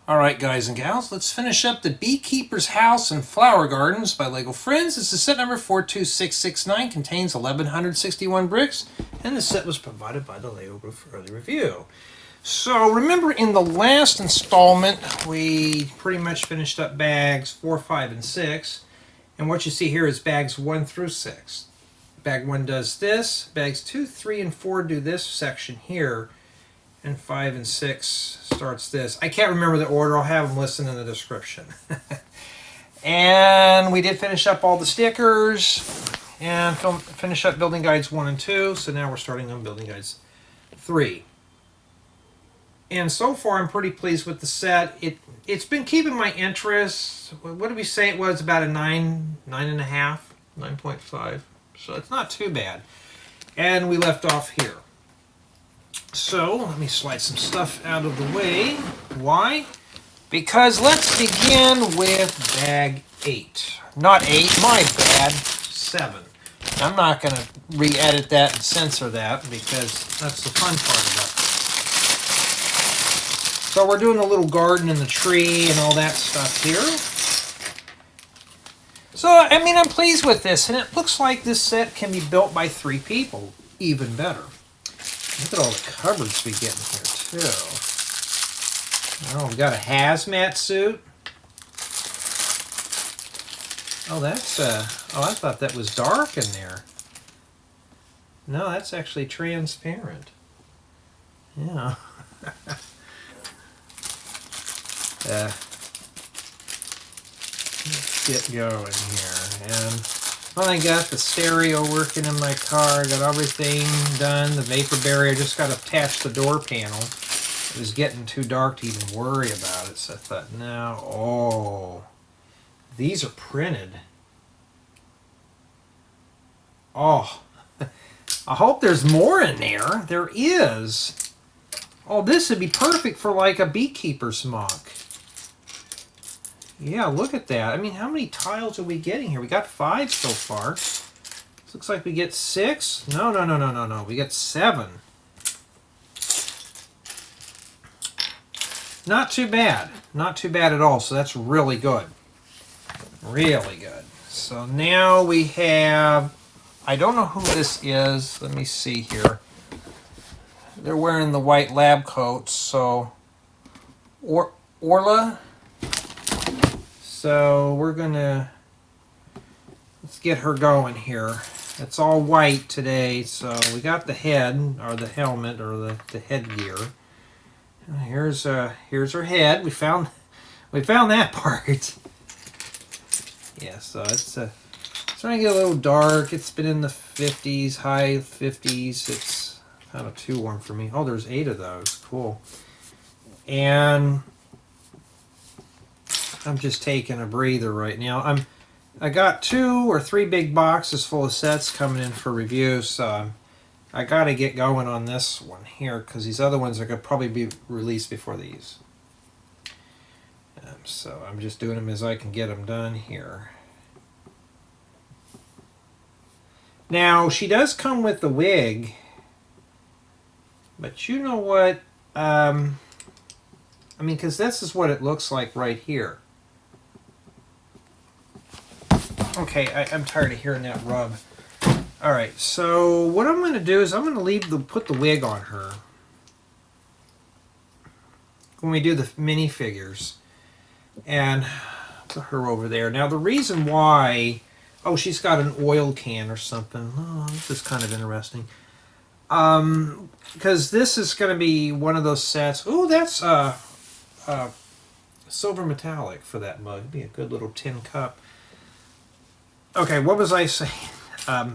Alright guys and gals, let's finish up the Beekeeper's House and Flower Gardens by LEGO Friends. This is set number 42669, contains 1161 bricks, and the set was provided by the LEGO Group for early review. So remember in the last installment, we pretty much finished up bags 4, 5, and 6. And what you see here is bags 1 through 6. Bag 1 does this, bags 2, 3, and 4 do this section here. And 5 and 6 starts this. I can't remember the order. I'll have them listed in the description. And we did finish up all the stickers and finish up building guides 1 and 2. So now we're starting on building guides 3. And so far I'm pretty pleased with the set. It's been keeping my interest. What did we say it was? About a 9, 9.5, 9.5. So it's not too bad. And we left off here. So, let me slide some stuff out of the way. Why? Because let's begin with bag 8. Not 8, my bad, 7. I'm not going to re-edit that and censor that because that's the fun part about it. So we're doing a little garden in the tree and all that stuff here. So, I mean, I'm pleased with this, and it looks like this set can be built by 3 people. Even better. Look at all the cupboards we get in here, too. Oh, we got a hazmat suit. Oh, that's, oh, I thought that was dark in there. No, that's actually transparent. Yeah. Let's get going here. And well, I got the stereo working in my car, got everything done. The vapor barrier, just got to attach the door panel. It was getting too dark to even worry about it, so I thought, no, oh, these are printed. Oh, I hope there's more in there. There is. Oh, this would be perfect for like a beekeeper's mock. Yeah, look at that. I mean, how many tiles are we getting here? We got 5 so far. This looks like we get 6. No. We get 7. Not too bad. Not too bad at all. So that's really good. Really good. So now we have... I don't know who this is. Let me see here. They're wearing the white lab coats. So... Orla... So we're gonna, let's get her going here. It's all white today, so we got the head, or the helmet, or the headgear. Here's her head. We found that part. Yeah, so it's starting to get a little dark. It's been in the 50s, high 50s. It's kind of too warm for me. Oh, there's 8 of those. Cool. And I'm just taking a breather right now. I got 2 or 3 big boxes full of sets coming in for review, so I got to get going on this one here because these other ones are going to probably be released before these. So I'm just doing them as I can get them done here. Now, she does come with the wig, but you know what? I mean, because this is what it looks like right here. Okay, I'm tired of hearing that rub. Alright, so what I'm going to do is I'm going to put the wig on her when we do the minifigures. And put her over there. Now the reason why... Oh, she's got an oil can or something. Oh, this is kind of interesting. Because this is going to be one of those sets. Oh, that's silver metallic for that mug. It'd be a good little tin cup. Okay, what was I saying?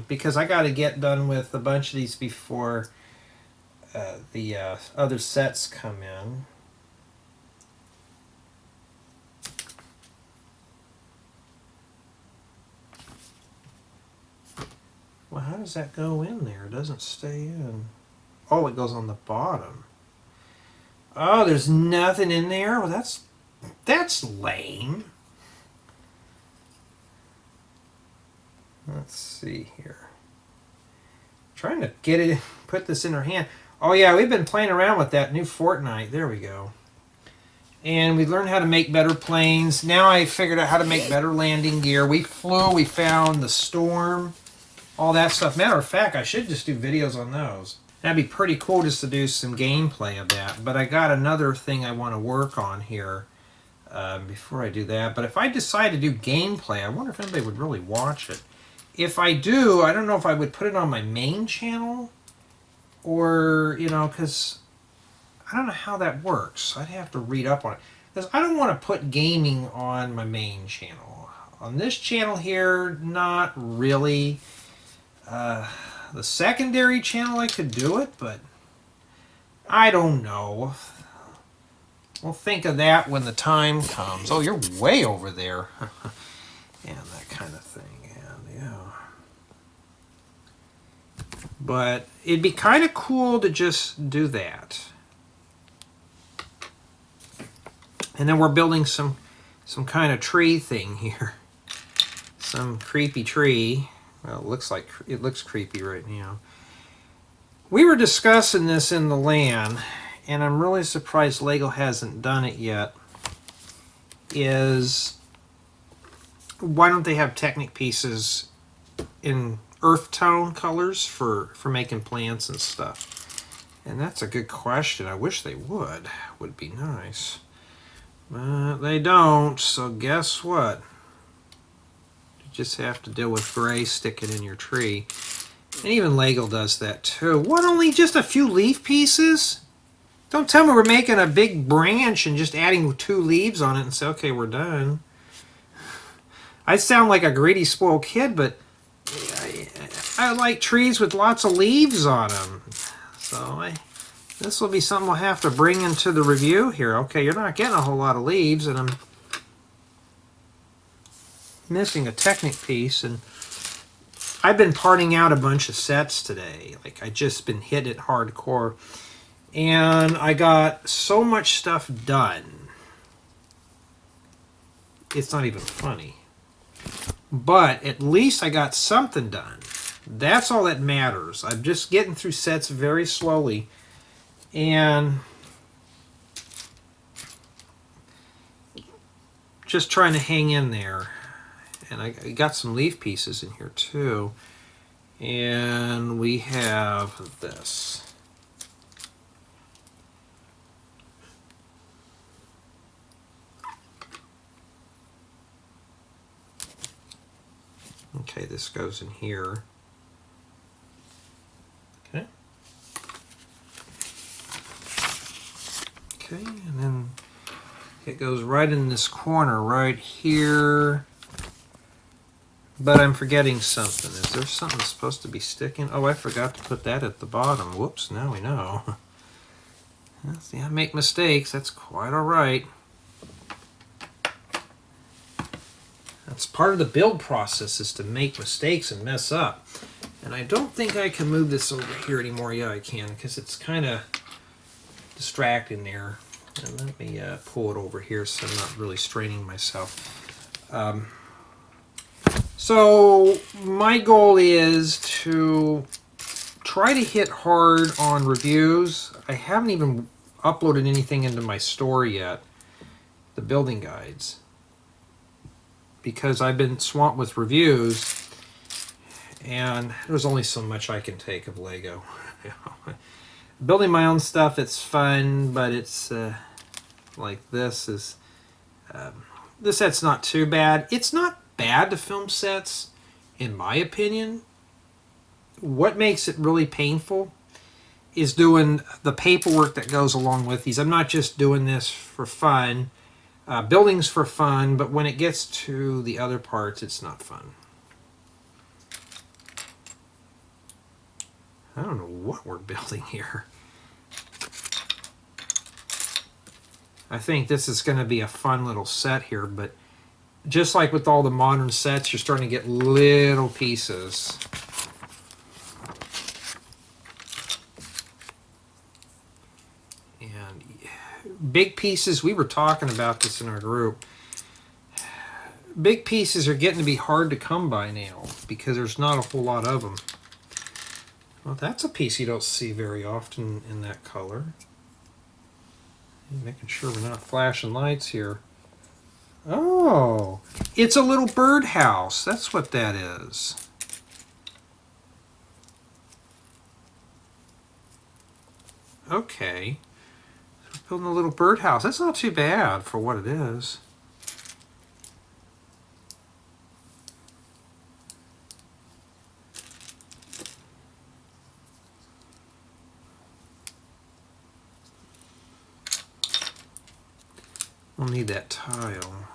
Because I got to get done with a bunch of these before the other sets come in. Well, how does that go in there? It doesn't stay in. Oh, it goes on the bottom. Oh, there's nothing in there? Well, that's lame. Let's see here. Trying to get it, put this in her hand. Oh yeah, we've been playing around with that new Fortnite. There we go. And we learned how to make better planes. Now I figured out how to make better landing gear. We flew, we found the storm, all that stuff. Matter of fact, I should just do videos on those. That'd be pretty cool just to do some gameplay of that. But I got another thing I want to work on here before I do that. But if I decide to do gameplay, I wonder if anybody would really watch it. If I do, I don't know if I would put it on my main channel or, you know, because I don't know how that works. I'd have to read up on it. Because I don't want to put gaming on my main channel. On this channel here, not really. The secondary channel, I could do it, but I don't know. We'll think of that when the time comes. Oh, you're way over there. And that kind of thing. And yeah. But it'd be kind of cool to just do that. And then we're building some kind of tree thing here. Some creepy tree. Well, it looks creepy right now. We were discussing this in the LAN, and I'm really surprised Lego hasn't done it yet. Is why don't they have Technic pieces in earth tone colors for making plants and stuff? And that's a good question. I wish they would. Would be nice. But they don't, so guess what? You just have to deal with gray sticking in your tree. And even Lego does that too. What, only just a few leaf pieces? Don't tell me we're making a big branch and just adding 2 leaves on it and say, okay, we're done. I sound like a greedy, spoiled kid, but I like trees with lots of leaves on them. So this will be something we'll have to bring into the review here. Okay, you're not getting a whole lot of leaves, and I'm missing a Technic piece. And I've been parting out a bunch of sets today. Like, I just been hit it hardcore. And I got so much stuff done. It's not even funny. But at least I got something done. That's all that matters. I'm just getting through sets very slowly. And just trying to hang in there. And I got some leaf pieces in here too. And we have this. Okay, this goes in here. Okay. Okay, and then it goes right in this corner right here. But I'm forgetting something. Is there something supposed to be sticking? Oh, I forgot to put that at the bottom. Whoops, now we know. See, I make mistakes. That's quite all right. That's part of the build process, is to make mistakes and mess up. And I don't think I can move this over here anymore. Yeah, I can, because it's kind of distracting there. And let me pull it over here so I'm not really straining myself. So my goal is to try to hit hard on reviews. I haven't even uploaded anything into my store yet, the building guides, because I've been swamped with reviews, and there's only so much I can take of Lego. Building my own stuff, it's fun, but it's like this is this set's not too bad. It's not bad to film sets, in my opinion. What makes it really painful is doing the paperwork that goes along with these. I'm not just doing this for fun. Building's for fun, but when it gets to the other parts, it's not fun. I don't know what we're building here. I think this is going to be a fun little set here, but just like with all the modern sets, you're starting to get little pieces. And big pieces, we were talking about this in our group. Big pieces are getting to be hard to come by now because there's not a whole lot of them. Well, that's a piece you don't see very often in that color. Making sure we're not flashing lights here. Oh, it's a little birdhouse. That's what that is. Okay. So we're building a little birdhouse. That's not too bad for what it is. We'll need that tile.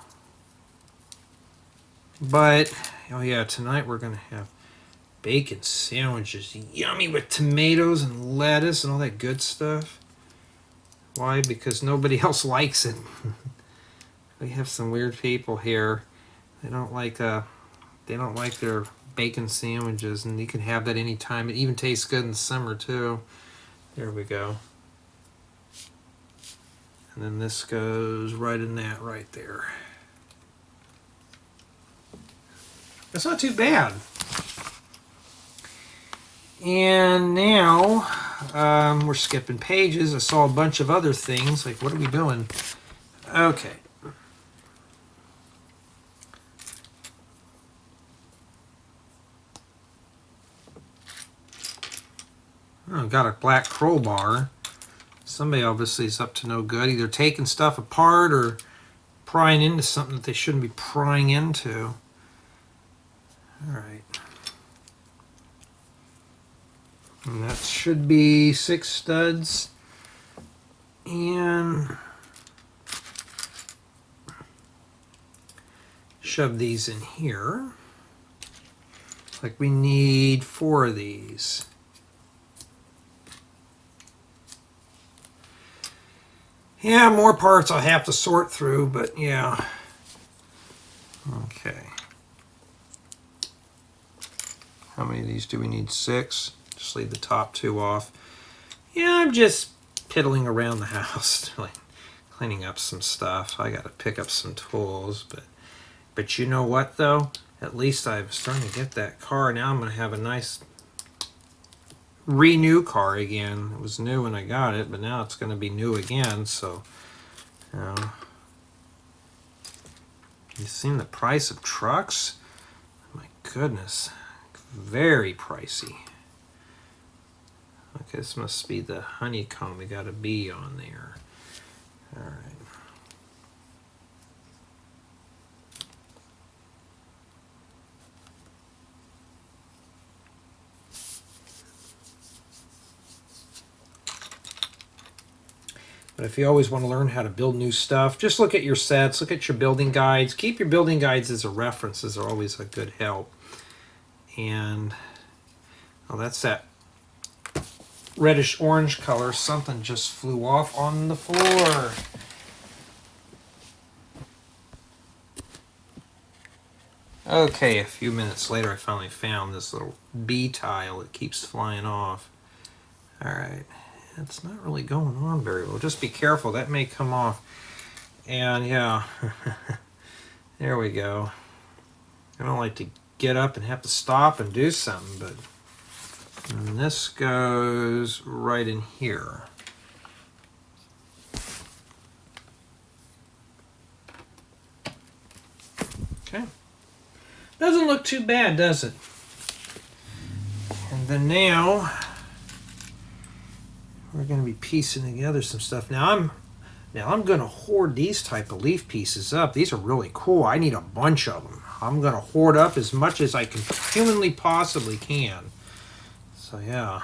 But, oh yeah, tonight we're going to have bacon sandwiches. Yummy with tomatoes and lettuce and all that good stuff. Why? Because nobody else likes it. We have some weird people here. They don't like their bacon sandwiches, and you can have that anytime. It even tastes good in the summer too. There we go. And then this goes right in that right there. That's not too bad. And now we're skipping pages. I saw a bunch of other things. Like, what are we doing? Okay. Oh, got a black crowbar. Somebody obviously is up to no good, either taking stuff apart or prying into something that they shouldn't be prying into. All right. And that should be 6 studs. And shove these in here. Like we need 4 of these. Yeah, more parts I'll have to sort through, but yeah. Okay. How many of these do we need? 6. Just leave the top 2 off. Yeah, I'm just piddling around the house, like cleaning up some stuff. I got to pick up some tools, but you know what though? At least I'm starting to get that car. Now I'm going to have a nice renew car again. It was new when I got it, but now it's going to be new again. So, you know, you've seen the price of trucks? My goodness, very pricey. Okay, this must be the honeycomb. We got a bee on there. All right. But if you always want to learn how to build new stuff, just look at your sets, look at your building guides. Keep your building guides as a reference. Those are always a good help. And, oh, that's that reddish orange color. Something just flew off on the floor. Okay, a few minutes later I finally found this little bee tile that keeps flying off. Alright, it's not really going on very well. Just be careful, that may come off. And yeah, there we go. I don't like to get up and have to stop and do something, but and this goes right in here. Okay. Doesn't look too bad, does it? And then now we're going to be piecing together some stuff. Now I'm going to hoard these type of leaf pieces up. These are really cool. I need a bunch of them. I'm going to hoard up as much as I can humanly possibly can. So yeah,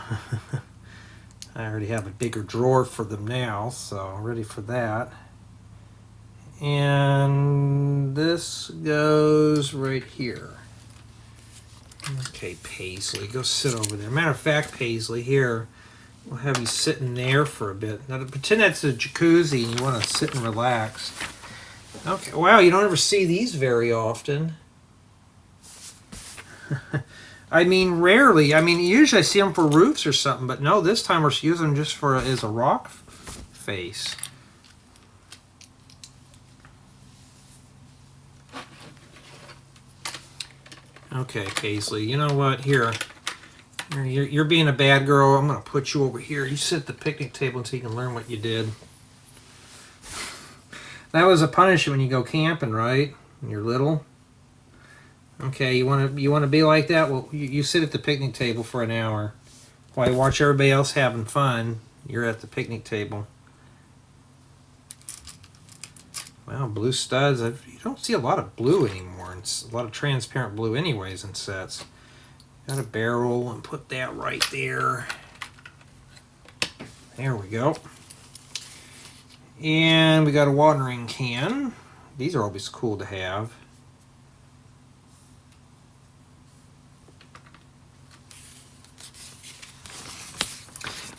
I already have a bigger drawer for them now, so I'm ready for that. And this goes right here. Okay, Paisley, go sit over there. Matter of fact, Paisley, here, we'll have you sitting there for a bit. Now, pretend that's a jacuzzi and you want to sit and relax. Okay, wow, you don't ever see these very often. I mean, rarely. I mean, usually I see them for roofs or something, but no, this time we're using them just for as a rock face. Okay, Paisley, you know what? Here, you're being a bad girl. I'm going to put you over here. You sit at the picnic table until you can learn what you did. That was a punishment when you go camping, right? When you're little. Okay, you want to be like that? Well, you sit at the picnic table for an hour while you watch everybody else having fun. You're at the picnic table. Wow, blue studs. You don't see a lot of blue anymore. It's a lot of transparent blue anyways in sets. Got a barrel and put that right there. There we go. And we got a watering can. These are always cool to have.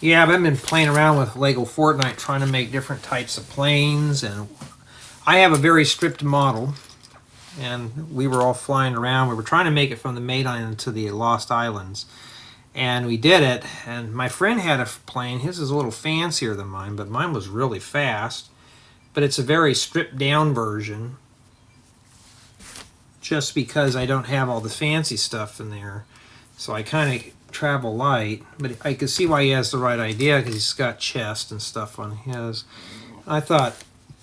Yeah, I've been playing around with Lego Fortnite trying to make different types of planes, and I have a very stripped model, and we were all flying around. We were trying to make it from the main island to the Lost Islands, and we did it, and my friend had a plane. His is a little fancier than mine, but mine was really fast, but it's a very stripped down version just because I don't have all the fancy stuff in there, so I kind of travel light, but I can see why he has the right idea because he's got chest and stuff on his. I thought,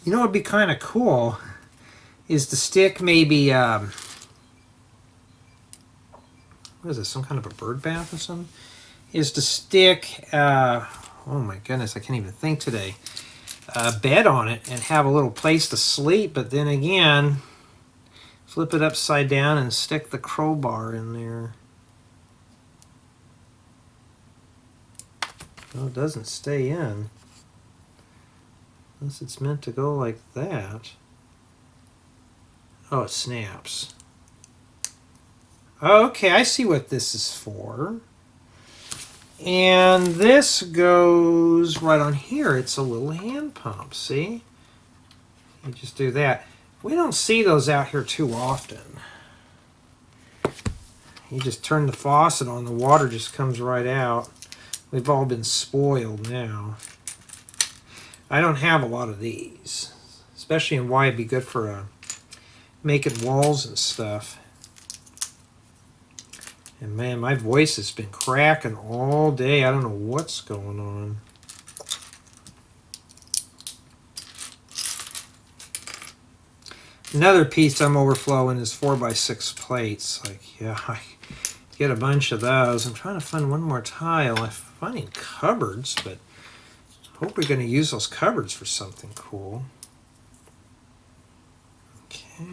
you know what would be kind of cool is to stick maybe, what is this, some kind of a bird bath or something? Is to stick, oh my goodness, I can't even think today, a bed on it and have a little place to sleep, but then again, flip it upside down and stick the crowbar in there. No, it doesn't stay in. Unless it's meant to go like that. Oh, it snaps. Okay, I see what this is for. And this goes right on here. It's a little hand pump, see? You just do that. We don't see those out here too often. You just turn the faucet on, the water just comes right out. We've all been spoiled now. I don't have a lot of these, especially in why it'd be good for making walls and stuff. And man, my voice has been cracking all day. I don't know what's going on. Another piece I'm overflowing is 4x6 plates. Like, yeah, I get a bunch of those. I'm trying to find one more tile. I'm finding cupboards, but I hope we're going to use those cupboards for something cool. Okay.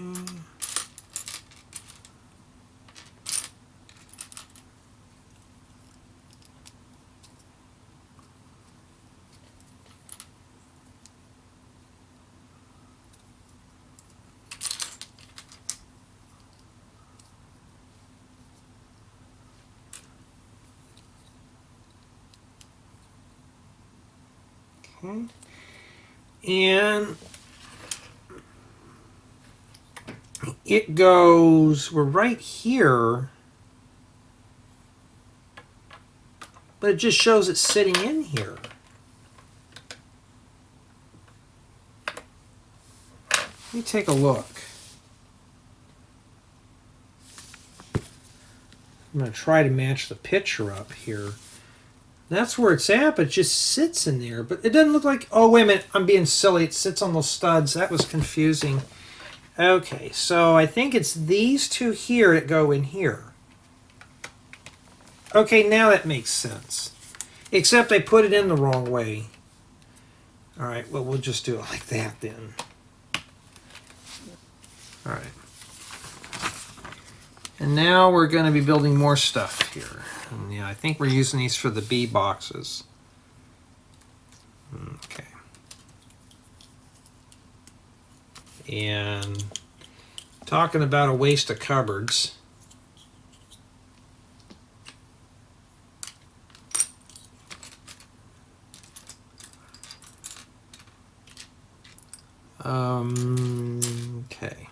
And it goes, we're right here, but it just shows it sitting in here. Let me take a look. I'm going to try to match the picture up here. That's where it's at, but it just sits in there. But it doesn't look like... Oh, wait a minute. I'm being silly. It sits on those studs. That was confusing. Okay, so I think it's these two here that go in here. Okay, now that makes sense. Except I put it in the wrong way. All right, well, we'll just do it like that then. All right. And now we're going to be building more stuff here. And yeah, I think we're using these for the bee boxes. Okay. And talking about a waste of cupboards. Okay.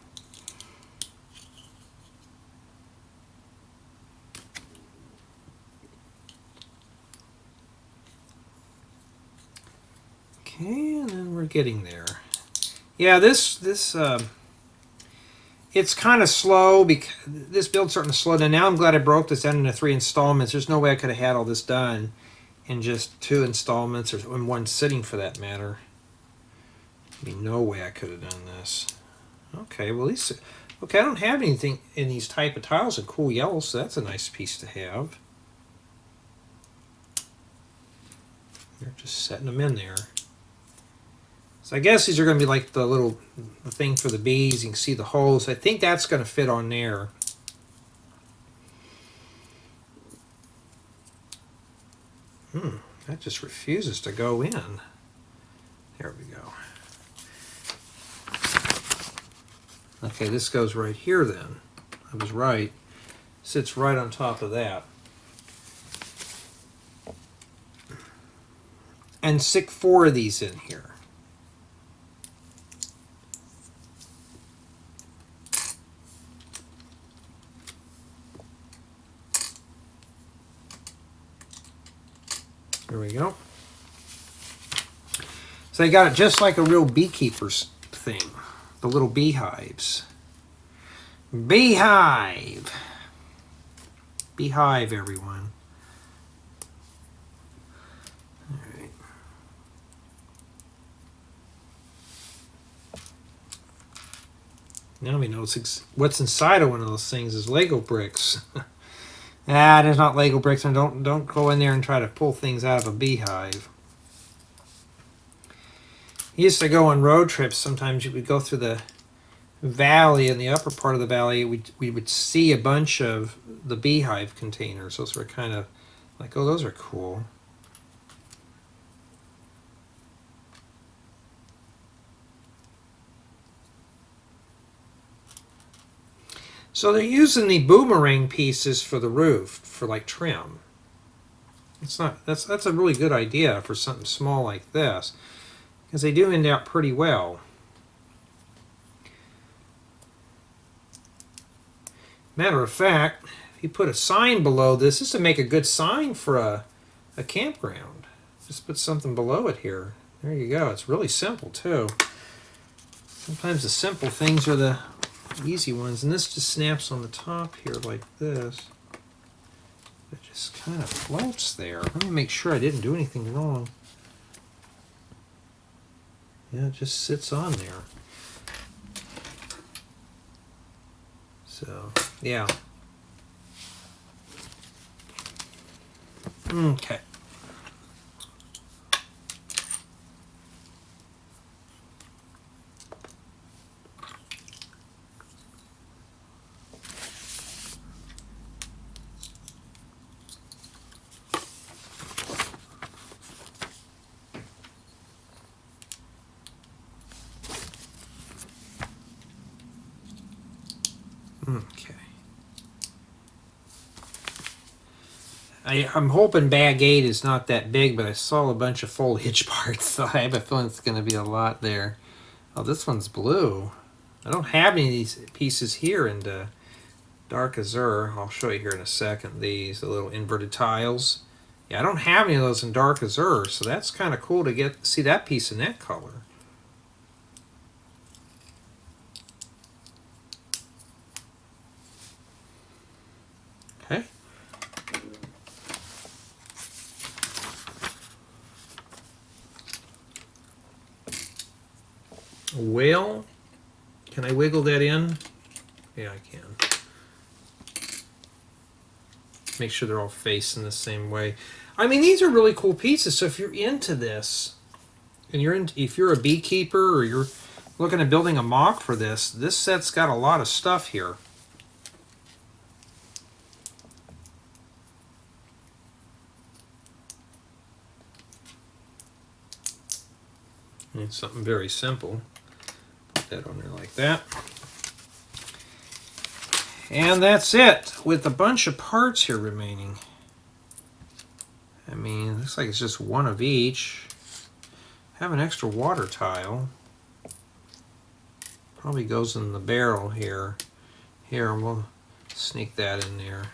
Okay, and then we're getting there. Yeah, it's kind of slow because this build's starting to slow down. Now I'm glad I broke this down into 3 installments. There's no way I could have had all this done in just 2 installments or in one sitting for that matter. There'd be no way I could have done this. Okay, well, at least... Okay, I don't have anything in these type of tiles in cool yellow, so that's a nice piece to have. They're just setting them in there. So I guess these are going to be like the thing for the bees. You can see the holes. I think that's going to fit on there. That just refuses to go in. There we go. Okay, this goes right here then. I was right. Sits right on top of that. And stick 4 of these in here. There we go. So I got it just like a real beekeeper's thing. The little beehives. Beehive. Beehive, everyone. All right. Now we know what's inside of one of those things is Lego bricks. There's not Lego bricks, and don't go in there and try to pull things out of a beehive. Used to go on road trips. Sometimes we'd go through the valley, in the upper part of the valley, we would see a bunch of the beehive containers. Those were kind of like, oh, those are cool. So they're using the boomerang pieces for the roof for like trim. That's a really good idea for something small like this, because they do end out pretty well. Matter of fact, if you put a sign below this is to make a good sign for a campground. Just put something below it here. There you go. It's really simple too. Sometimes the simple things are the easy ones, and this just snaps on the top here like this. It just kind of floats there. Let me make sure I didn't do anything wrong. Yeah, it just sits on there. So, yeah. Okay. Okay. I'm hoping bag 8 is not that big, but I saw a bunch of foliage parts, so I have a feeling it's going to be a lot there. Oh, this one's blue. I don't have any of these pieces here in dark azure. I'll show you here in a second. These the little inverted tiles. Yeah, I don't have any of those in dark azure, so that's kind of cool to see that piece in that color. Okay. Well, can I wiggle that in? Yeah, I can. Make sure they're all facing the same way. I mean, these are really cool pieces. So if you're into this, and if you're a beekeeper or you're looking at building a mock for this set's got a lot of stuff here. And it's something very simple. Put that on there like that. And that's it, with a bunch of parts here remaining. I mean, looks like it's just one of each. Have an extra water tile. Probably goes in the barrel here. Here, and we'll sneak that in there.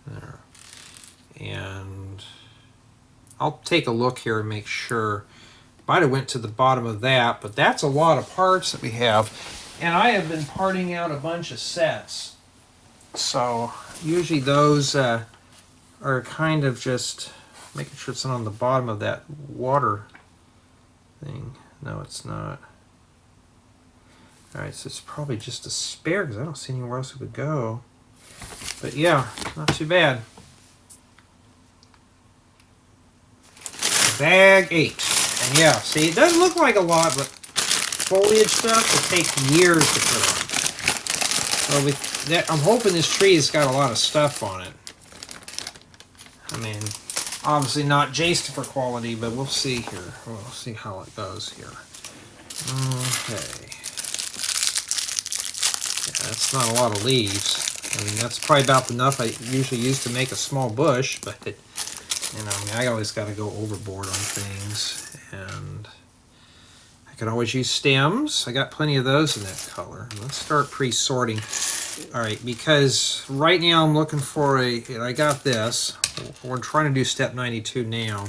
There. And I'll take a look here and make sure. Might have went to the bottom of that, but that's a lot of parts that we have. And I have been parting out a bunch of sets. So usually those are kind of just Making sure it's not on the bottom of that water thing. No, it's not. Alright, so it's probably just a spare because I don't see anywhere else it would go. But yeah, not too bad. Bag 8. And yeah, see, it doesn't look like a lot, but foliage stuff will take years to put on. So with that, I'm hoping this tree has got a lot of stuff on it. I mean, obviously not Jastifer quality, but we'll see here. We'll see how it goes here. Okay. Yeah, that's not a lot of leaves. I mean, that's probably about enough I usually use to make a small bush, but it, you know, I mean, I always got to go overboard on things, and I could always use stems. I got plenty of those in that color. Let's start pre-sorting. All right, because right now I'm looking for I got this. We're trying to do step 92 now.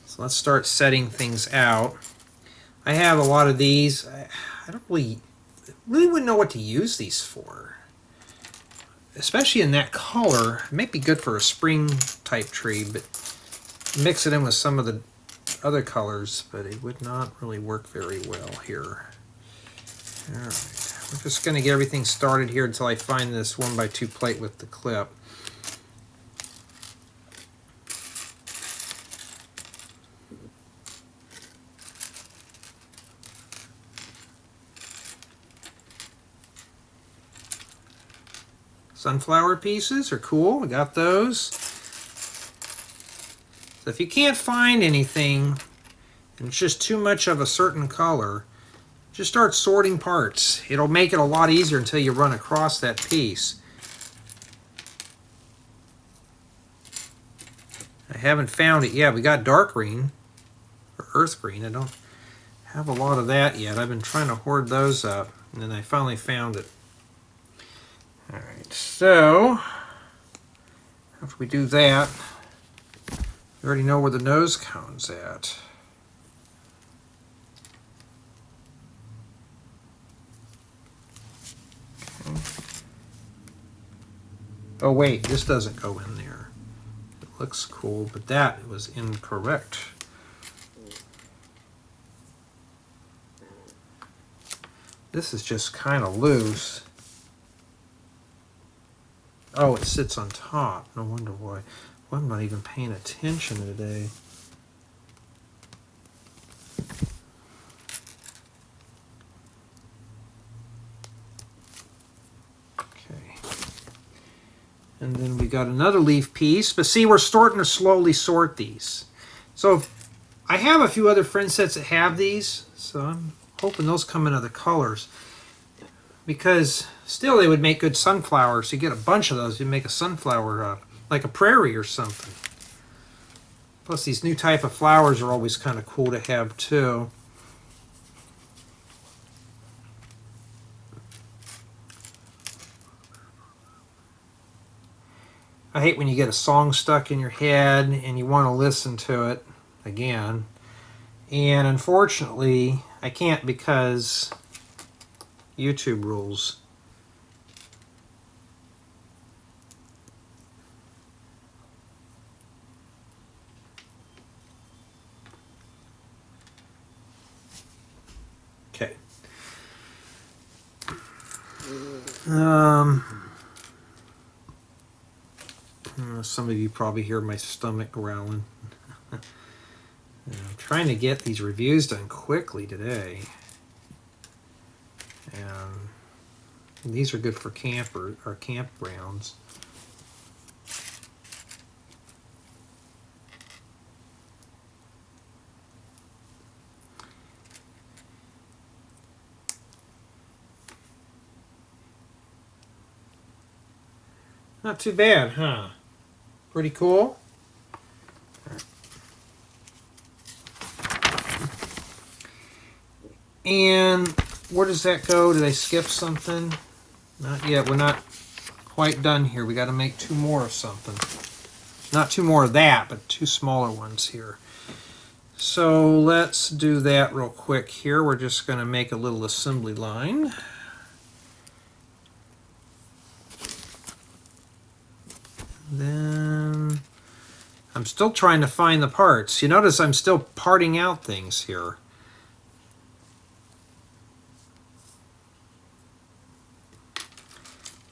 So let's start setting things out. I have a lot of these. I don't really wouldn't know what to use these for. Especially in that color. It might be good for a spring type tree, but mix it in with some of the other colors, but it would not really work very well here. All right, we're just going to get everything started here until I find this 1x2 plate with the clip. Sunflower pieces are cool. We got those. So if you can't find anything and it's just too much of a certain color, just start sorting parts. It'll make it a lot easier until you run across that piece. I haven't found it yet. We got dark green or earth green. I don't have a lot of that yet. I've been trying to hoard those up, and then I finally found it. All right, so after we do that, you already know where the nose cone's at. Okay. Oh wait, this doesn't go in there. It looks cool, but that was incorrect. This is just kind of loose. Oh, it sits on top. No wonder why. Well, I'm not even paying attention today. Okay. And then we got another leaf piece. But see, we're starting to slowly sort these. So I have a few other friend sets that have these. So I'm hoping those come in other colors. Because still they would make good sunflowers. You get a bunch of those, you make a sunflower like a prairie or something. Plus these new type of flowers are always kind of cool to have too. I hate when you get a song stuck in your head and you want to listen to it again. And unfortunately, I can't because YouTube rules. Okay. Some of you probably hear my stomach growling. I'm trying to get these reviews done quickly today. And these are good for camper or campgrounds. Not too bad, huh? Pretty cool. And where does that go? Did I skip something? Not yet. We're not quite done here. We got to make two more of something. Not two more of that, but two smaller ones here. So let's do that real quick here. We're just going to make a little assembly line. Then I'm still trying to find the parts. You notice I'm still parting out things here.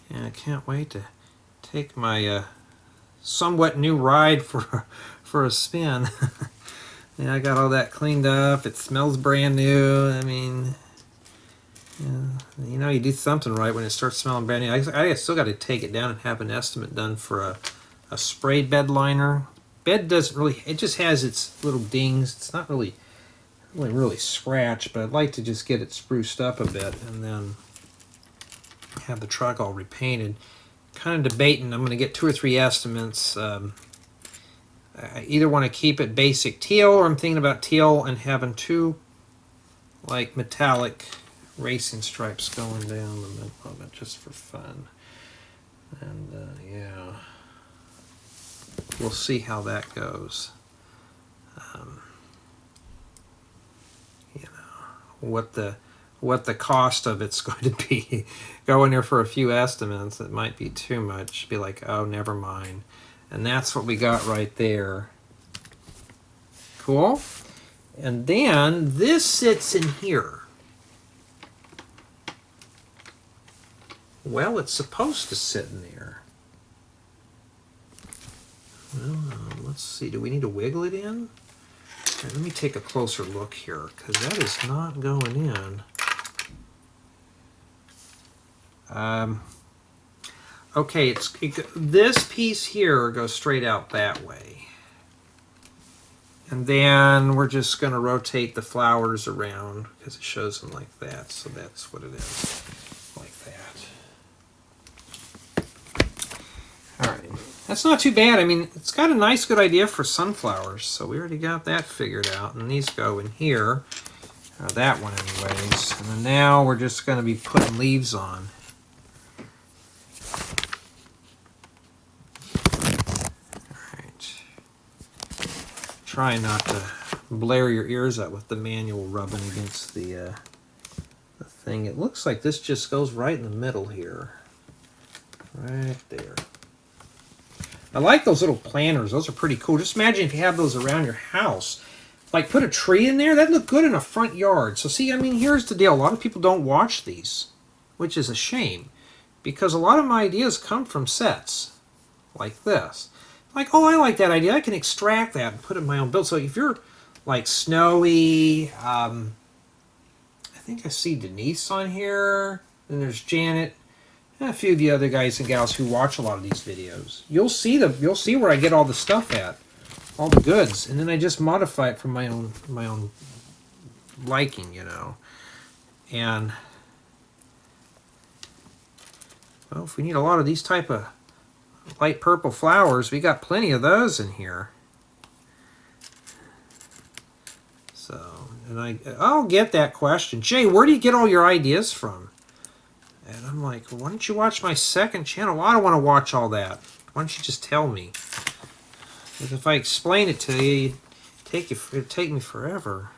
And I can't wait to take my somewhat new ride for a spin. Yeah, I got all that cleaned up. It smells brand new. I mean, yeah, you know, you do something right when it starts smelling brand new. I still got to take it down and have an estimate done for a sprayed bed liner. Bed doesn't really, it just has its little dings. It's not really scratched, but I'd like to just get it spruced up a bit and then have the truck all repainted. Kind of debating. I'm going to get 2 or 3 estimates. I either want to keep it basic teal, or I'm thinking about teal and having 2 like metallic racing stripes going down the middle of it just for fun. And yeah, we'll see how that goes. You know what the cost of it's going to be. Go in there for a few estimates. It might be too much. Be like, oh, never mind. And that's what we got right there. Cool. And then this sits in here. Well, it's supposed to sit in there. Let's see. Do we need to wiggle it in? Right, let me take a closer look here, because that is not going in. Okay, this piece here goes straight out that way. And then we're just going to rotate the flowers around because it shows them like that. So that's what it is, like that. All right, that's not too bad. I mean, it's got a nice, good idea for sunflowers. So we already got that figured out. And these go in here. That one anyways. And then now we're just going to be putting leaves on. Try not to blare your ears out with the manual rubbing against the thing. It looks like this just goes right in the middle here. Right there. I like those little planters. Those are pretty cool. Just imagine if you have those around your house. Like put a tree in there. That'd look good in a front yard. So see, I mean, here's the deal. A lot of people don't watch these, which is a shame. Because a lot of my ideas come from sets like this. Like, oh, I like that idea. I can extract that and put it in my own build. So if you're like Snowy, I think I see Denise on here. Then there's Janet, and a few of the other guys and gals who watch a lot of these videos. You'll see where I get all the stuff at, all the goods, and then I just modify it from my own liking, you know. And well, if we need a lot of these type of light purple flowers, we got plenty of those in here. So, and I'll get that question. Jay, where do you get all your ideas from? And I'm like, why don't you watch my second channel? Well, I don't want to watch all that. Why don't you just tell me? Because if I explain it to you, it'd take me forever.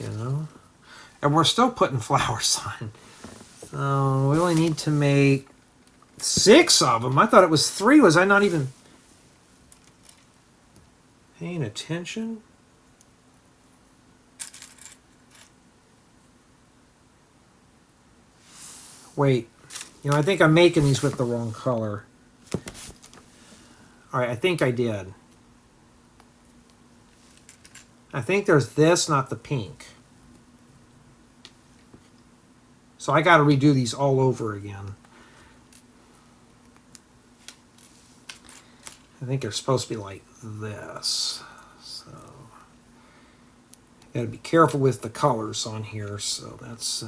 You know? And we're still putting flowers on. So we only need to make 6 of them. I thought it was 3. Was I not even paying attention? Wait. You know, I think I'm making these with the wrong color. Alright, I think I did. I think there's this, not the pink. So I got to redo these all over again. I think they're supposed to be like this. So got to be careful with the colors on here. So that's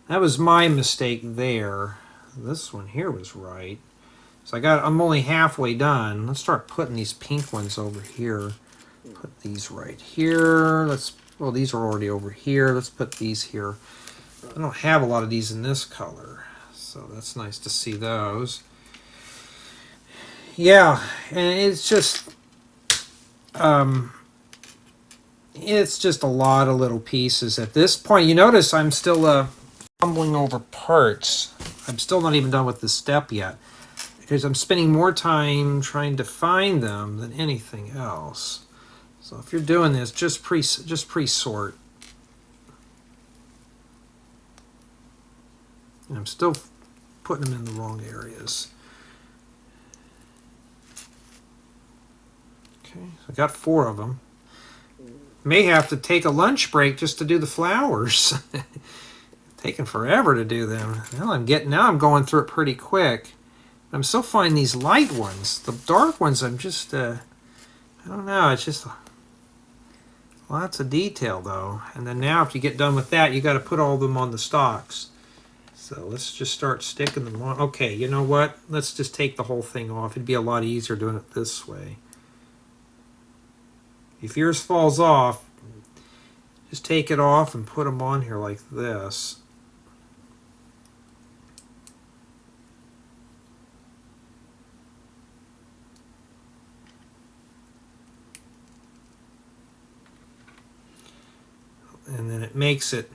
that was my mistake there. This one here was right. So I'm only halfway done. Let's start putting these pink ones over here. Put these right here. Well, these are already over here. Let's put these here. I don't have a lot of these in this color, so that's nice to see those. Yeah, and it's just a lot of little pieces at this point. You notice I'm still Stumbling over parts. I'm still not even done with this step yet, because I'm spending more time trying to find them than anything else. So if you're doing this, just pre-sort. And I'm still putting them in the wrong areas. Okay, so I got 4 of them. May have to take a lunch break just to do the flowers. Taking forever to do them. Now I'm going through it pretty quick. I'm still finding these light ones. The dark ones, I'm just I don't know. It's just lots of detail though. And then now, if you get done with that, you got to put all of them on the stalks. So let's just start sticking them on. Okay, you know what? Let's just take the whole thing off. It'd be a lot easier doing it this way. If yours falls off, just take it off and put them on here like this. And then it makes it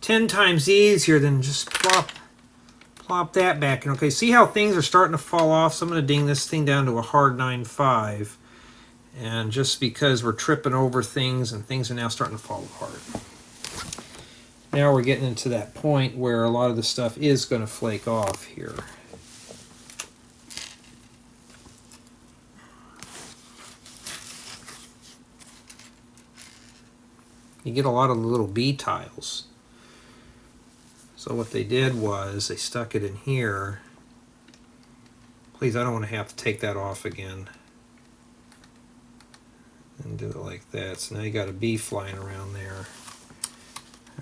10 times easier than just plop that back. And okay, see how things are starting to fall off? So I'm going to ding this thing down to a hard 9.5. And just because we're tripping over things and things are now starting to fall apart. Now we're getting into that point where a lot of the stuff is going to flake off here. You get a lot of the little bee tiles. So what they did was they stuck it in here. Please, I don't want to have to take that off again. And do it like that. So now you got a bee flying around there.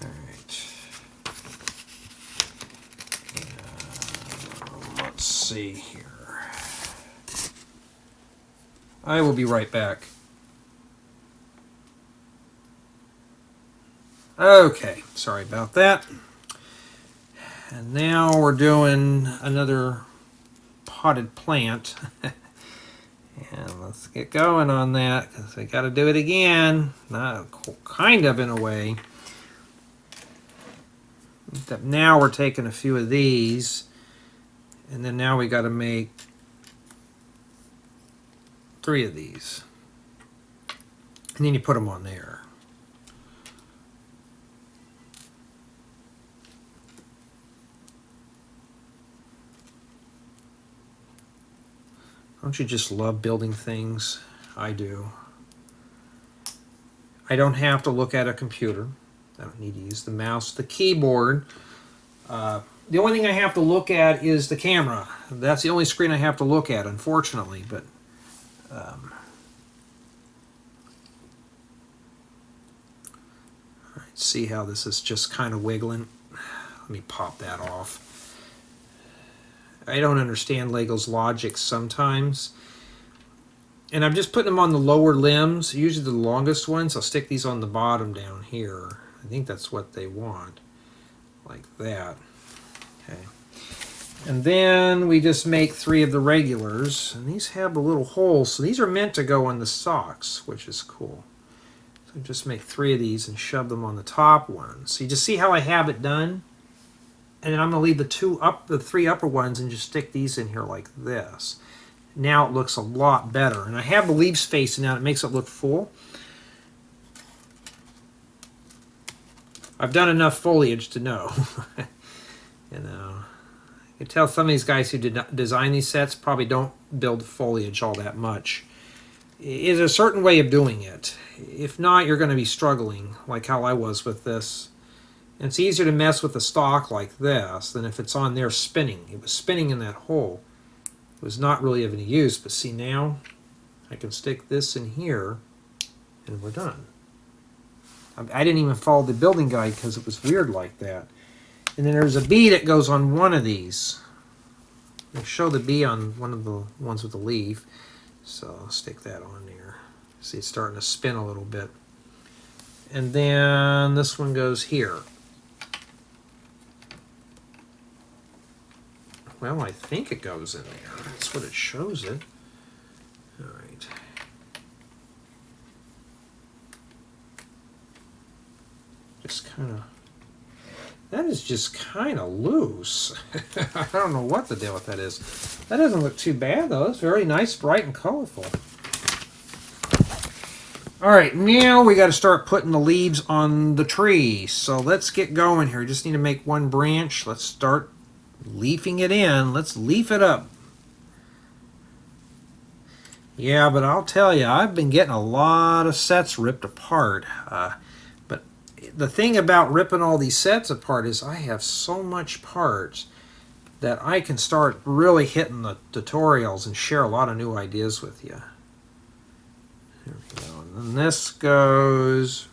Alright. Let's see here. I will be right back. Okay, sorry about that. And now we're doing another potted plant. And let's get going on that, because I got to do it again. Not kind of in a way. Except now we're taking a few of these, and then now we got to make 3 of these. And then you put them on there. Don't you just love building things? I do. I don't have to look at a computer. I don't need to use the mouse, the keyboard. The only thing I have to look at is the camera. That's the only screen I have to look at, unfortunately. But all right, see how this is just kind of wiggling? Let me pop that off. I don't understand Lego's logic sometimes. And I'm just putting them on the lower limbs, usually the longest ones. I'll stick these on the bottom down here. I think that's what they want, like that. Okay. And then we just make 3 of the regulars. And these have the little holes, so these are meant to go on the socks, which is cool. So just make 3 of these and shove them on the top one. So you just see how I have it done? And then I'm going to leave the 3 upper ones and just stick these in here like this. Now it looks a lot better. And I have the leaves facing out. It makes it look full. I've done enough foliage to know. You know, you can tell some of these guys who did design these sets probably don't build foliage all that much. It's a certain way of doing it. If not, you're going to be struggling, like how I was with this. And it's easier to mess with a stalk like this than if it's on there spinning. It was spinning in that hole. It was not really of any use, but see now, I can stick this in here, and we're done. I didn't even follow the building guide because it was weird like that. And then there's a bee that goes on one of these. They show the bee on one of the ones with the leaf. So I'll stick that on there. See, it's starting to spin a little bit. And then this one goes here. Well, I think it goes in there. That's what it shows it. All right. Just kind of... That is just kind of loose. I don't know what the deal with that is. That doesn't look too bad, though. It's very nice, bright, and colorful. All right, now we got to start putting the leaves on the tree. So let's get going here. Just need to make one branch. Let's start leafing it in. Let's leaf it up. Yeah, but I'll tell you, I've been getting a lot of sets ripped apart. But the thing about ripping all these sets apart is I have so much parts that I can start really hitting the tutorials and share a lot of new ideas with you. There we go. And then this goes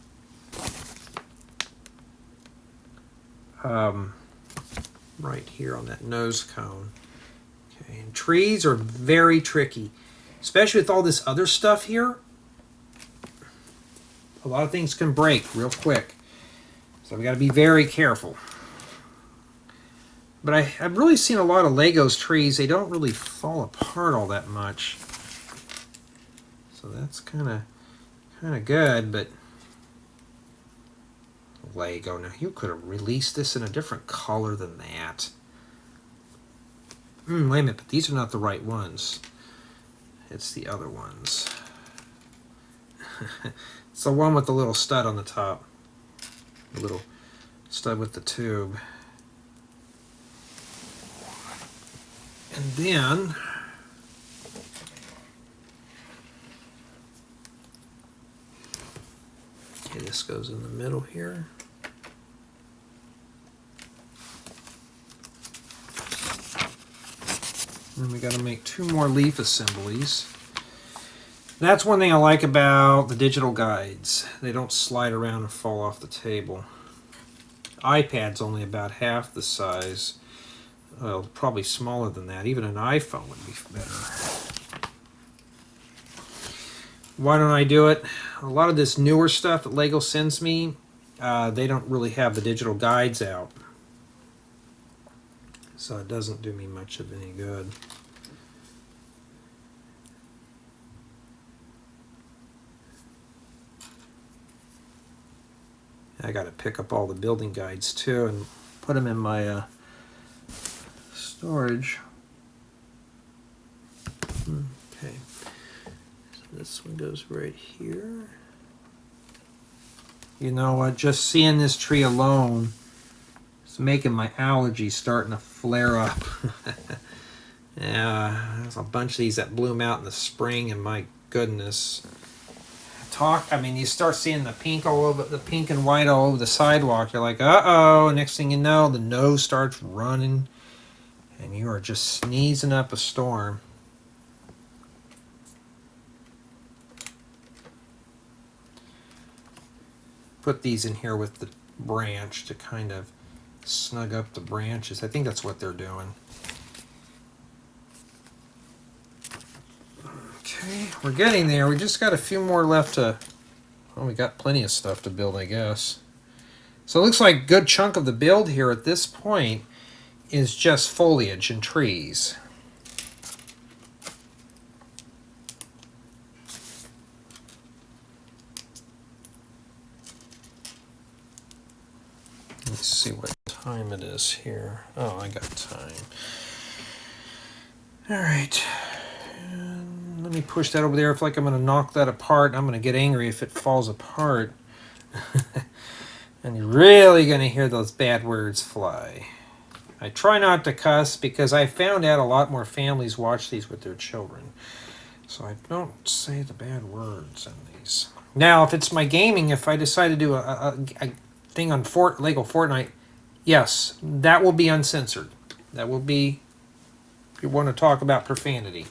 right here on that nose cone. Okay, and trees are very tricky, especially with all this other stuff here. A lot of things can break real quick, so we got to be very careful. But I've really seen a lot of Legos trees. They don't really fall apart all that much, so that's kind of good. But Lego, now you could have released this in a different color than that. Wait a minute, but these are not the right ones. It's the other ones. It's the one with the little stud on the top. The little stud with the tube. And then okay, this goes in the middle here. And we got to make 2 more leaf assemblies. That's one thing I like about the digital guides. They don't slide around and fall off the table. iPad's only about half the size. Well, probably smaller than that. Even an iPhone would be better. Why don't I do it? A lot of this newer stuff that Lego sends me, they don't really have the digital guides out. So it doesn't do me much of any good. I got to pick up all the building guides too and put them in my storage. Okay, so this one goes right here. You know what? Just seeing this tree alone is making my allergies starting to flare up. Yeah, there's a bunch of these that bloom out in the spring, and my goodness. I mean, you start seeing the pink all over, the pink and white all over the sidewalk. You're like, uh-oh. Next thing you know, the nose starts running, and you are just sneezing up a storm. Put these in here with the branch to kind of snug up the branches. I think that's what they're doing. Okay, we're getting there. We just got a few more left to... Well, we got plenty of stuff to build, I guess. So it looks like a good chunk of the build here at this point is just foliage and trees. Let's see what time it is here. Oh, I got time. All right. Let me push that over there. I feel like I'm going to knock that apart. I'm going to get angry if it falls apart. And you're really going to hear those bad words fly. I try not to cuss because I found out a lot more families watch these with their children. So I don't say the bad words in these. Now, if it's my gaming, if I decide to do a thing on Lego Fortnite, yes, that will be uncensored. That will be, if you want to talk about profanity.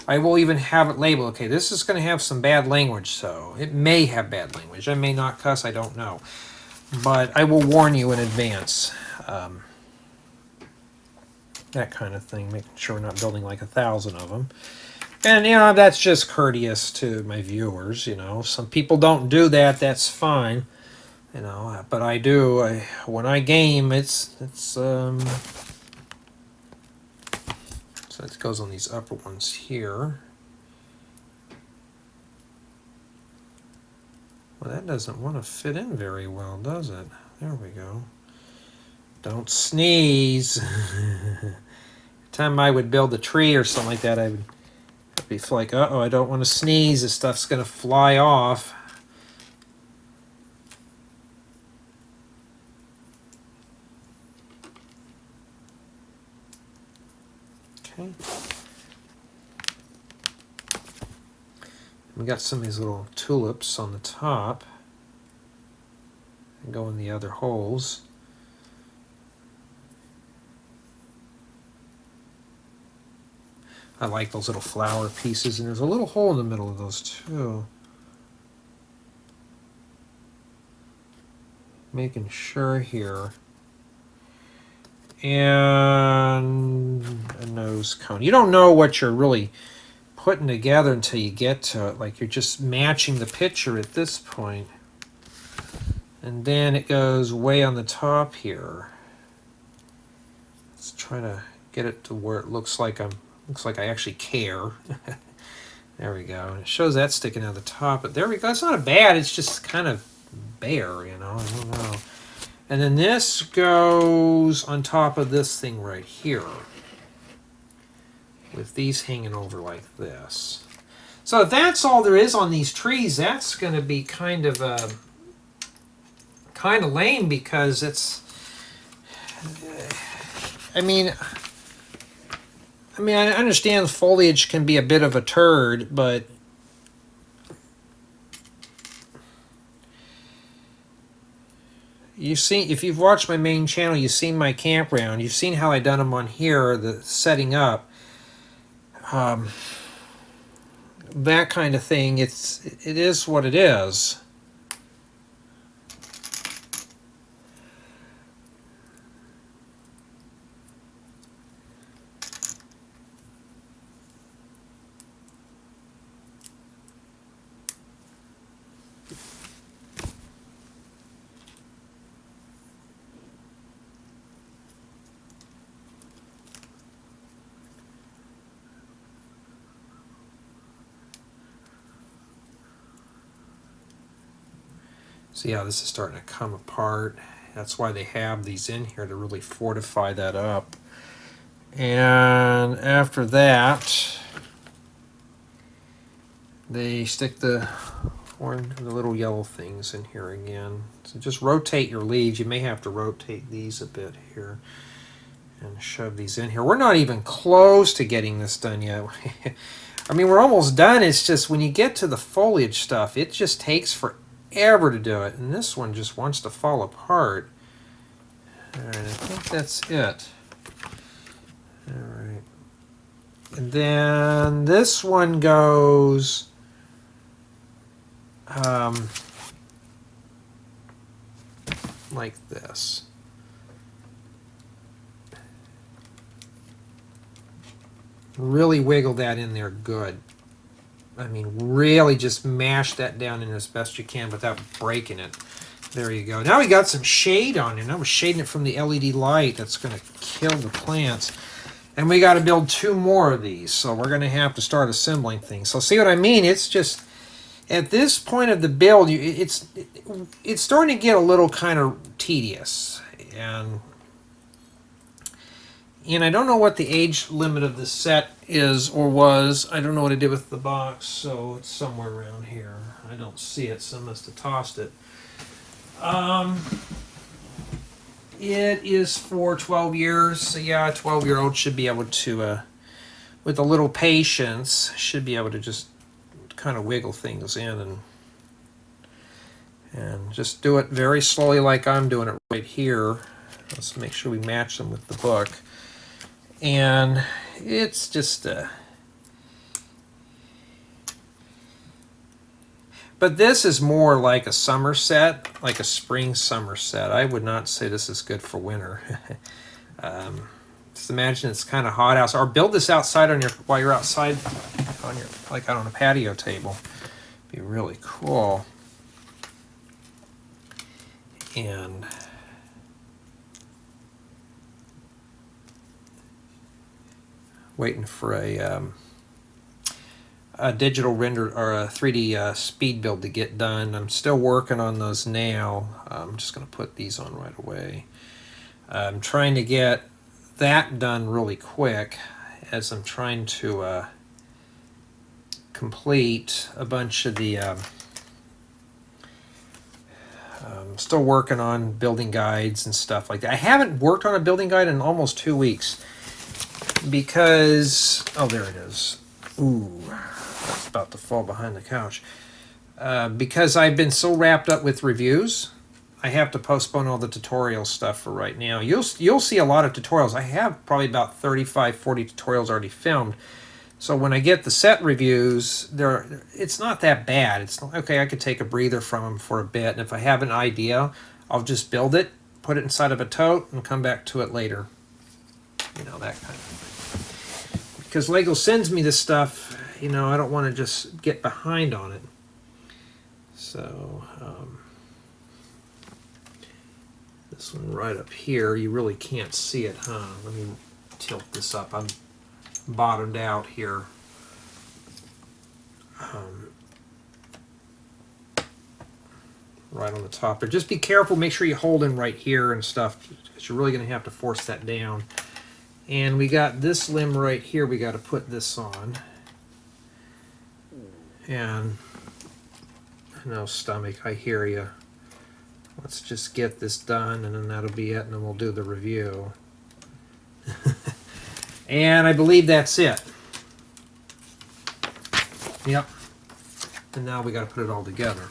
I will even have it labeled, okay, this is going to have some bad language, so it may have bad language. I may not cuss, I don't know. But I will warn you in advance. That kind of thing, making sure we're not building like 1,000 of them. And, you know, that's just courteous to my viewers, you know. Some people don't do that, that's fine. You know, but I do. When I game, so it goes on these upper ones here. Well, that doesn't want to fit in very well, does it? There we go. Don't sneeze. Every time I would build a tree or something like that, I'd be like, uh-oh, I don't want to sneeze. This stuff's going to fly off. Okay. We got some of these little tulips on the top. And go in the other holes. I like those little flower pieces, and there's a little hole in the middle of those too. Making sure here. And a nose cone. You don't know what you're really putting together until you get to it. Like you're just matching the picture at this point. And then it goes way on the top here. Let's try to get it to where it looks like I actually care. There we go. And it shows that sticking out the top, but there we go. It's not bad. It's just kind of bare, you know. I don't know. And then this goes on top of this thing right here, with these hanging over like this. So if that's all there is on these trees, that's going to be kind of lame, because it's. I mean, I understand foliage can be a bit of a turd, but you've seen, if you've watched my main channel, you've seen my campground. You've seen how I done them on here, the setting up, that kind of thing. It is what it is. See how this is starting to come apart. That's why they have these in here, to really fortify that up. And after that, they stick the little yellow things in here again. So just rotate your leaves. You may have to rotate these a bit here and shove these in here. We're not even close to getting this done yet. I mean, we're almost done. It's just when you get to the foliage stuff, it just takes forever to do it. And this one just wants to fall apart. All right, I think that's it. All right. And then this one goes like this. Really wiggle that in there good. I mean, really just mash that down in as best you can without breaking it. There you go. Now we got some shade on it. Now we're shading it from the LED light. That's going to kill the plants. And we got to build 2 more of these. So we're going to have to start assembling things. So see what I mean? It's just, at this point of the build, it's starting to get a little kind of tedious. And I don't know what the age limit of this set is or was. I don't know what I did with the box, so it's somewhere around here. I don't see it, so I must have tossed it. It is for 12 years. So yeah, a 12-year-old should be able to, with a little patience, should be able to just kind of wiggle things in and just do it very slowly like I'm doing it right here. Let's make sure we match them with the book. And it's just but this is more like a summer set, like a spring summer set. I would not say this is good for winter. Just imagine it's kind of hot outside, or build this outside on while you're outside on your, like out on a patio table. Be really cool. And waiting for a digital render or a 3D speed build to get done. I'm still working on those now. I'm just going to put these on right away. I'm trying to get that done really quick as I'm trying to complete a bunch of the still working on building guides and stuff like that. I haven't worked on a building guide in almost 2 weeks because, oh, there it is. Ooh, that's about to fall behind the couch. Because I've been so wrapped up with reviews, I have to postpone all the tutorial stuff for right now. You'll see a lot of tutorials. I have probably about 35, 40 tutorials already filmed. So when I get the set reviews, it's not that bad. It's okay, I could take a breather from them for a bit, and if I have an idea, I'll just build it, put it inside of a tote, and come back to it later. You know, that kind of thing. Because Lego sends me this stuff, you know, I don't want to just get behind on it. So, this one right up here, you really can't see it, huh? Let me tilt this up. I'm bottomed out here. Right on the top there. Just be careful, make sure you hold in right here and stuff, because you're really going to have to force that down. And we got this limb right here we got to put this on. And no, stomach, I hear you. Let's just get this done, and then that'll be it, and then we'll do the review. And I believe that's it. Yep. And now we got to put it all together.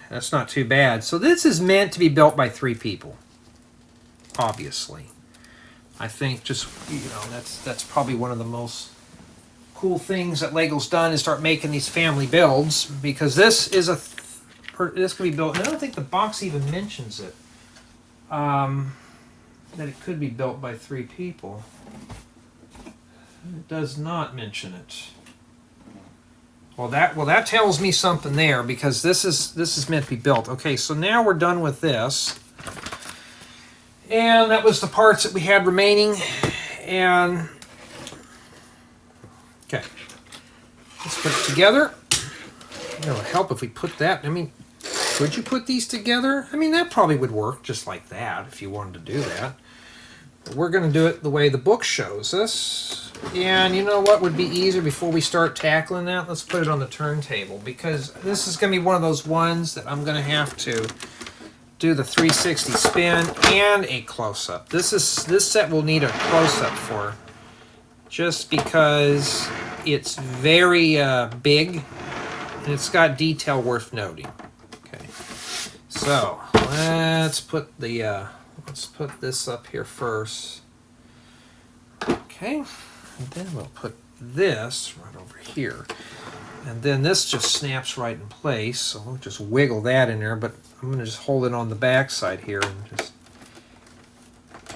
That's not too bad. So this is meant to be built by 3 people. Obviously. I think just, you know, that's probably one of the most cool things that Lego's done is start making these family builds, because this is this can be built, and I don't think the box even mentions it. That it could be built by 3 people. It does not mention it. Well, that tells me something there, because this is meant to be built. Okay, so now we're done with this, and that was the parts that we had remaining. And okay, let's put it together. It'll help if we put that. I mean, could you put these together? I mean, that probably would work just like that if you wanted to do that. But we're going to do it the way the book shows us. And you know what would be easier before we start tackling that? Let's put it on the turntable, because this is going to be one of those ones that I'm going to have to do the 360 spin and a close-up. This set will need a close-up for, just because it's very big and it's got detail worth noting. Okay, so let's put this up here first. Okay, and then we'll put this right over here. And then this just snaps right in place, so we'll just wiggle that in there, but I'm going to just hold it on the back side here. And just,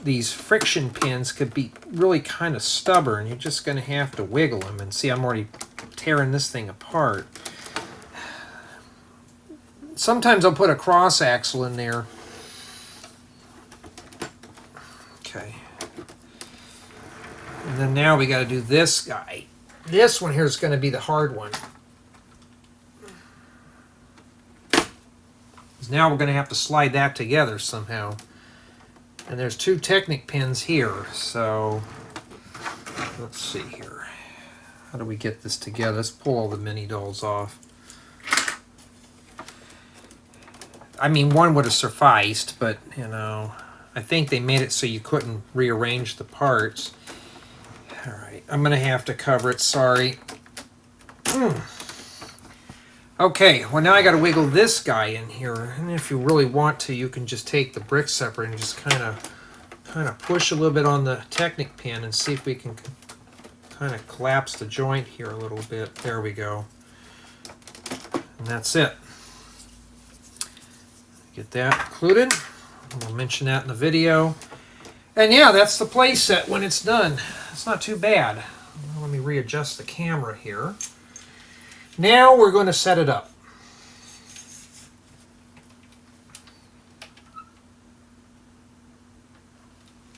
these friction pins could be really kind of stubborn. You're just going to have to wiggle them. And see, I'm already tearing this thing apart. Sometimes I'll put a cross axle in there. Okay. And then now we got to do this guy. This one here is going to be the hard one. Now we're going to have to slide that together somehow. And there's 2 Technic pins here, so let's see here. How do we get this together? Let's pull all the mini dolls off. I mean, one would have sufficed, but, you know, I think they made it so you couldn't rearrange the parts. All right, I'm going to have to cover it, sorry. Okay, well now I got to wiggle this guy in here, and if you really want to, you can just take the brick separator and just kind of push a little bit on the Technic pin and see if we can kind of collapse the joint here a little bit. There we go. And that's it. Get that included. We'll mention that in the video. And yeah, that's the play set when it's done. It's not too bad. Let me readjust the camera here. Now we're going to set it up.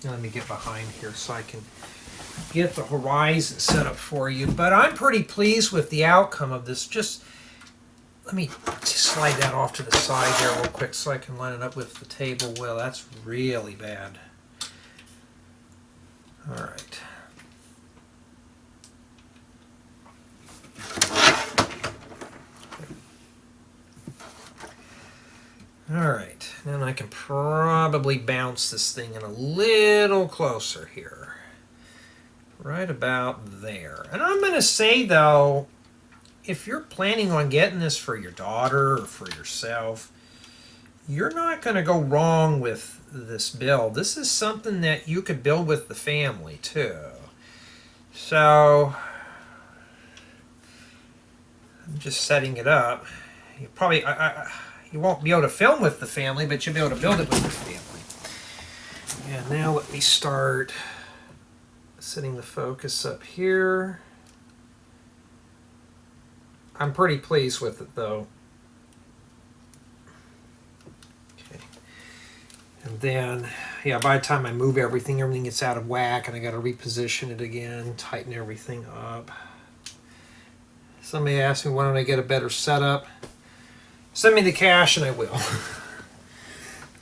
Now let me get behind here so I can get the horizon set up for you. But I'm pretty pleased with the outcome of this. Just let me just slide that off to the side here real quick so I can line it up with the table. Well, that's really bad. All right. All right, then I can probably bounce this thing in a little closer here. Right about there. And I'm going to say, though, if you're planning on getting this for your daughter or for yourself, you're not going to go wrong with this build. This is something that you could build with the family, too. So, I'm just setting it up. You probably... you won't be able to film with the family, but you'll be able to build it with the family. And now let me start setting the focus up here. I'm pretty pleased with it, though. Okay. And then, yeah, by the time I move everything gets out of whack, and I got to reposition it again, tighten everything up. Somebody asked me, why don't I get a better setup? Send me the cash and I will.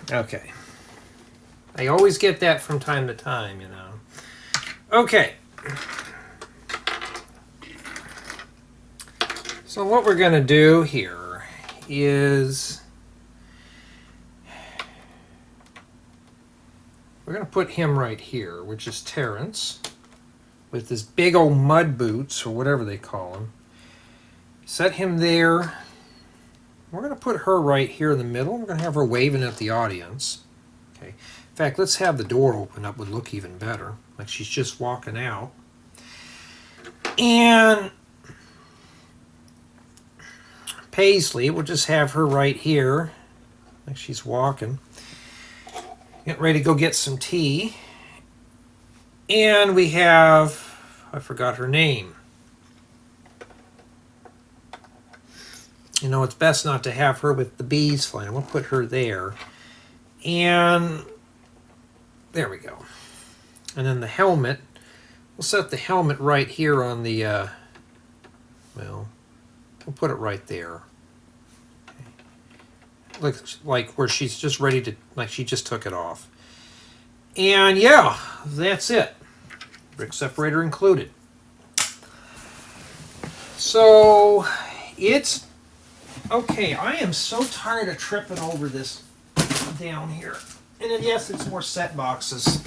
Okay. I always get that from time to time, you know. Okay. So what we're going to do here is we're going to put him right here, which is Terence, with his big old mud boots, or whatever they call him. Set him there. We're going to put her right here in the middle. We're going to have her waving at the audience. Okay. In fact, let's have the door open up. Would look even better. Like she's just walking out. And Paisley, we'll just have her right here. Like she's walking. Getting ready to go get some tea. And we have, I forgot her name. You know, it's best not to have her with the bees flying. We'll put her there. And there we go. And then the helmet. We'll set the helmet right here on the, well, we'll put it right there. Okay. Like where she's just ready to, like she just took it off. And yeah, that's it. Brick separator included. So, it's... Okay, I am so tired of tripping over this down here. And then, yes, it's more set boxes.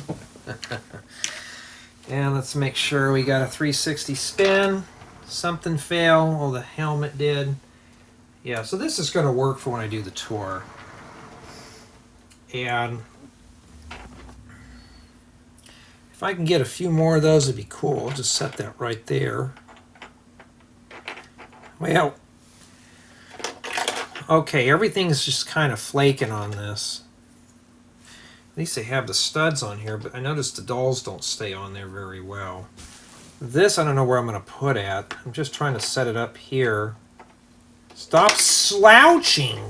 And let's make sure we got a 360 spin. Something failed. Oh, the helmet did. Yeah, so this is going to work for when I do the tour. And if I can get a few more of those, it'd be cool. I'll just set that right there. Well... Okay, everything's just kind of flaking on this. At least they have the studs on here, but I noticed the dolls don't stay on there very well. This, I don't know where I'm going to put at. I'm just trying to set it up here. Stop slouching!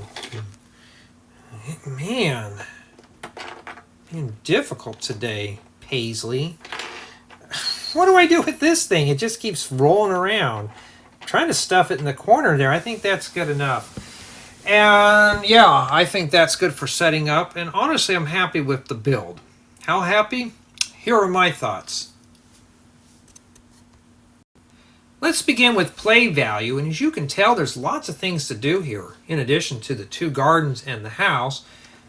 Man, being difficult today, Paisley. What do I do with this thing? It just keeps rolling around. I'm trying to stuff it in the corner there. I think that's good enough. And yeah, I think that's good for setting up. And honestly, I'm happy with the build. How happy? Here are my thoughts. Let's begin with play value. And as you can tell, there's lots of things to do here. In addition to the two gardens and the house,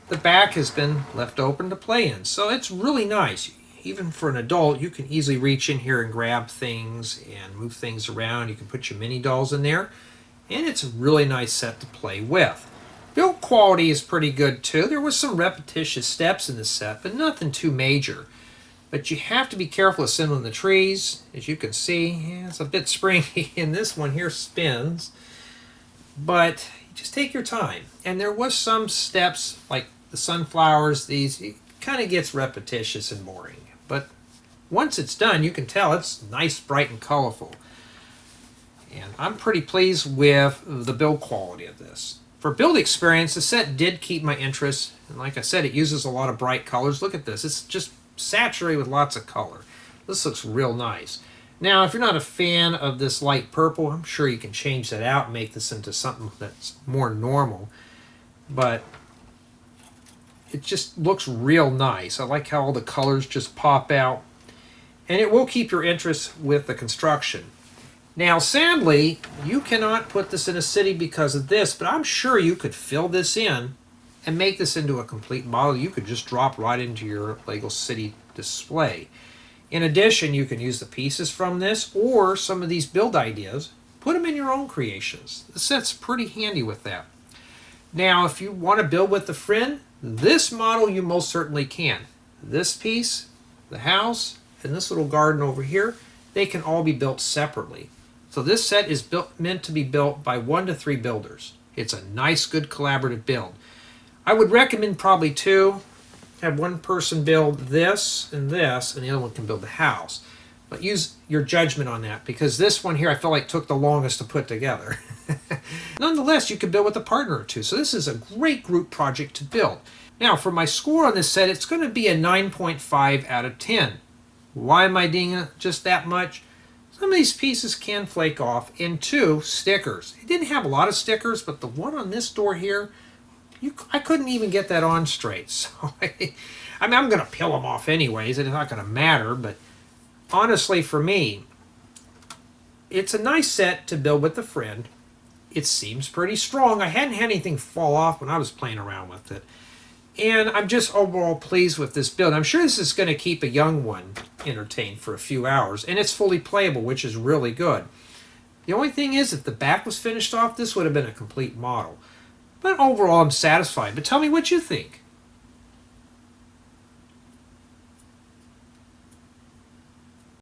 the back has been left open to play in. So it's really nice. Even for an adult, you can easily reach in here and grab things and move things around. You can put your mini dolls in there. And it's a really nice set to play with. Build quality is pretty good too. There was some repetitious steps in this set, but nothing too major. But you have to be careful assembling the trees. As you can see, yeah, it's a bit springy, and this one here spins. But just take your time. And there was some steps, like the sunflowers, these, it kind of gets repetitious and boring. But once it's done, you can tell it's nice, bright, and colorful. And I'm pretty pleased with the build quality of this. For build experience, the set did keep my interest. And like I said, it uses a lot of bright colors. Look at this. It's just saturated with lots of color. This looks real nice. Now, if you're not a fan of this light purple, I'm sure you can change that out and make this into something that's more normal. But it just looks real nice. I like how all the colors just pop out. And it will keep your interest with the construction. Now, sadly, you cannot put this in a city because of this, but I'm sure you could fill this in and make this into a complete model. You could just drop right into your Lego City display. In addition, you can use the pieces from this or some of these build ideas, put them in your own creations. The set's pretty handy with that. Now, if you want to build with a friend, this model you most certainly can. This piece, the house, and this little garden over here, they can all be built separately. So this set is meant to be built by 1 to 3 builders. It's a nice, good collaborative build. I would recommend probably 2. Have one person build this, and the other one can build the house. But use your judgment on that, because this one here I feel like took the longest to put together. Nonetheless, you could build with a partner or 2. So this is a great group project to build. Now, for my score on this set, it's going to be a 9.5 out of 10. Why am I doing it just that much? Some of these pieces can flake off. And 2, stickers. It didn't have a lot of stickers, but the one on this door here, I couldn't even get that on straight. So I mean, I'm going to peel them off anyways. It's not going to matter. But honestly, for me, it's a nice set to build with a friend. It seems pretty strong. I hadn't had anything fall off when I was playing around with it. And I'm just overall pleased with this build. I'm sure this is going to keep a young one entertained for a few hours. And it's fully playable, which is really good. The only thing is, if the back was finished off, this would have been a complete model. But overall, I'm satisfied. But tell me what you think.